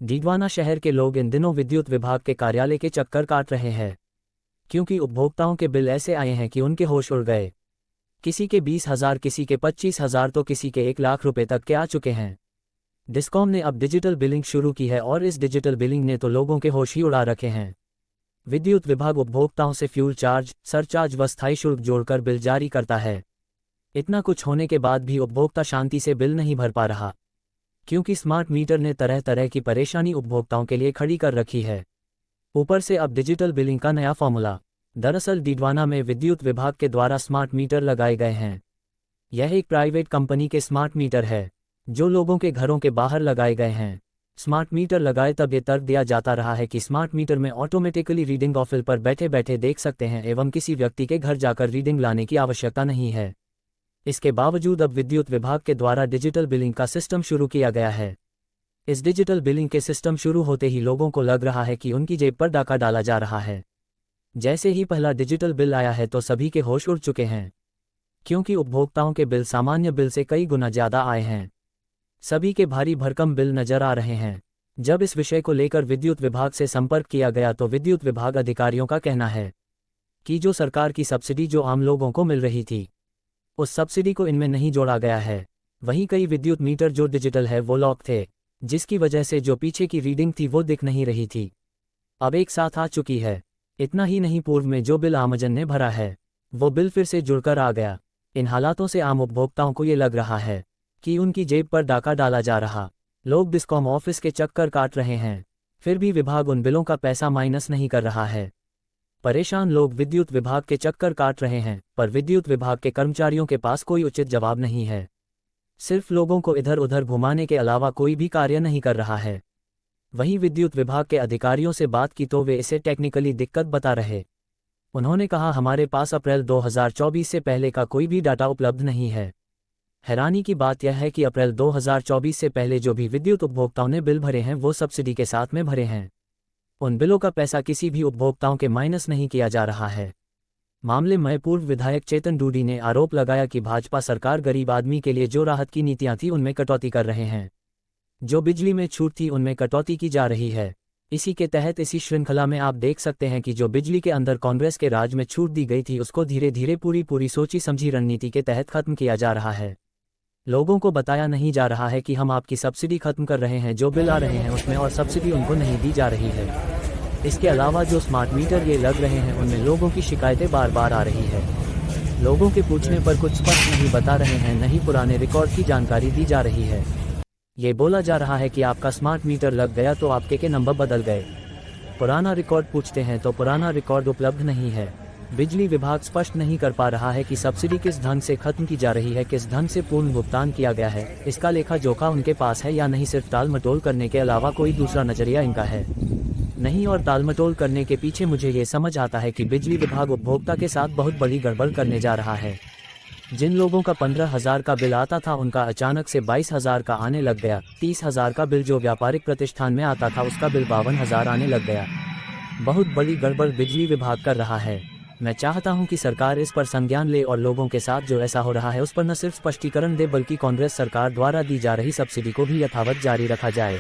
डीडवाना शहर के लोग इन दिनों विद्युत विभाग के कार्यालय के चक्कर काट रहे हैं, क्योंकि उपभोक्ताओं के बिल ऐसे आए हैं कि उनके होश उड़ गए। किसी के 20,000, किसी के 25,000 तो किसी के 1 लाख रुपए तक के आ चुके हैं। डिस्कॉम ने अब डिजिटल बिलिंग शुरू की है और इस डिजिटल बिलिंग ने तो लोगों के होश ही उड़ा रखे हैं। विद्युत विभाग उपभोक्ताओं से फ्यूल चार्ज, सरचार्ज व स्थायी शुल्क जोड़कर बिल जारी करता है। इतना कुछ होने के बाद भी उपभोक्ता शांति से बिल नहीं भर पा रहा, क्योंकि स्मार्ट मीटर ने तरह तरह की परेशानी उपभोक्ताओं के लिए खड़ी कर रखी है। ऊपर से अब डिजिटल बिलिंग का नया फॉर्मूला। दरअसल डीडवाना में विद्युत विभाग के द्वारा स्मार्ट मीटर लगाए गए हैं। यह एक प्राइवेट कंपनी के स्मार्ट मीटर है, जो लोगों के घरों के बाहर लगाए गए हैं। स्मार्ट मीटर लगाए तब ये तर्क दिया जाता रहा है कि स्मार्ट मीटर में ऑटोमेटिकली रीडिंग ऑफिल पर बैठे बैठे देख सकते हैं एवं किसी व्यक्ति के घर जाकर रीडिंग लाने की आवश्यकता नहीं है। इसके बावजूद अब विद्युत विभाग के द्वारा डिजिटल बिलिंग का सिस्टम शुरू किया गया है। इस डिजिटल बिलिंग के सिस्टम शुरू होते ही लोगों को लग रहा है कि उनकी जेब पर डाका डाला जा रहा है। जैसे ही पहला डिजिटल बिल आया है तो सभी के होश उड़ चुके हैं, क्योंकि उपभोक्ताओं के बिल सामान्य बिल से कई गुना ज़्यादा आए हैं। सभी के भारी भरकम बिल नजर आ रहे हैं। जब इस विषय को लेकर विद्युत विभाग से संपर्क किया गया तो विद्युत विभाग अधिकारियों का कहना है कि जो सरकार की सब्सिडी जो आम लोगों को मिल रही थी, उस सब्सिडी को इनमें नहीं जोड़ा गया है। वहीं कई विद्युत मीटर जो डिजिटल है वो लॉक थे, जिसकी वजह से जो पीछे की रीडिंग थी वो दिख नहीं रही थी, अब एक साथ आ चुकी है। इतना ही नहीं, पूर्व में जो बिल आमजन ने भरा है वो बिल फिर से जुड़कर आ गया। इन हालातों से आम उपभोक्ताओं को ये लग रहा है कि उनकी जेब पर डाका डाला जा रहा। लोग डिस्कॉम ऑफिस के चक्कर काट रहे हैं, फिर भी विभाग उन बिलों का पैसा माइनस नहीं कर रहा है। परेशान लोग विद्युत विभाग के चक्कर काट रहे हैं, पर विद्युत विभाग के कर्मचारियों के पास कोई उचित जवाब नहीं है। सिर्फ लोगों को इधर उधर घुमाने के अलावा कोई भी कार्य नहीं कर रहा है। वहीं विद्युत विभाग के अधिकारियों से बात की तो वे इसे टेक्निकली दिक्कत बता रहे। उन्होंने कहा, हमारे पास अप्रैल 2024 से पहले का कोई भी डाटा उपलब्ध नहीं है। हैरानी की बात यह है कि अप्रैल 2024 से पहले जो भी विद्युत उपभोक्ताओं ने बिल भरे हैं वो सब्सिडी के साथ में भरे हैं। उन बिलों का पैसा किसी भी उपभोक्ताओं के माइनस नहीं किया जा रहा है। मामले में पूर्व विधायक चेतन डूडी ने आरोप लगाया कि भाजपा सरकार गरीब आदमी के लिए जो राहत की नीतियां थी उनमें कटौती कर रहे हैं। जो बिजली में छूट थी उनमें कटौती की जा रही है। इसी के तहत इसी श्रृंखला में आप देख सकते हैं कि जो बिजली के अंदर कांग्रेस के राज में छूट दी गई थी उसको धीरे धीरे पूरी सोची समझी रणनीति के तहत खत्म किया जा रहा है। लोगों को बताया नहीं जा रहा है कि हम आपकी सब्सिडी खत्म कर रहे हैं, जो बिल आ रहे हैं उसमें और सब्सिडी उनको नहीं दी जा रही है। इसके अलावा जो स्मार्ट मीटर ये लग रहे हैं उनमें लोगों की शिकायतें बार बार आ रही है। लोगों के पूछने पर कुछ स्पष्ट नहीं बता रहे हैं, नहीं पुराने रिकॉर्ड की जानकारी दी जा रही है। ये बोला जा रहा है कि आपका स्मार्ट मीटर लग गया तो आपके के नंबर बदल गए। पुराना रिकॉर्ड पूछते हैं तो पुराना रिकॉर्ड उपलब्ध नहीं है। बिजली विभाग स्पष्ट नहीं कर पा रहा है कि सब्सिडी किस ढंग से खत्म की जा रही है, किस ढंग से पूर्ण भुगतान किया गया है। इसका लेखा जोखा उनके पास है या नहीं, सिर्फ टाल मटोल करने के अलावा कोई दूसरा नजरिया इनका है नहीं। और टालमटोल करने के पीछे मुझे ये समझ आता है कि बिजली विभाग उपभोक्ता के साथ बहुत बड़ी गड़बड़ करने जा रहा है। जिन लोगों का 15,000 का बिल आता था उनका अचानक से 22,000 का आने लग गया। 30,000 का बिल जो व्यापारिक प्रतिष्ठान में आता था उसका बिल 52,000 आने लग गया। बहुत बड़ी गड़बड़ बिजली विभाग कर रहा है। मैं चाहता हूं कि सरकार इस पर संज्ञान ले और लोगों के साथ जो ऐसा हो रहा है उस पर न सिर्फ स्पष्टीकरण दे बल्कि कांग्रेस सरकार द्वारा दी जा रही सब्सिडी को भी यथावत जारी रखा जाए।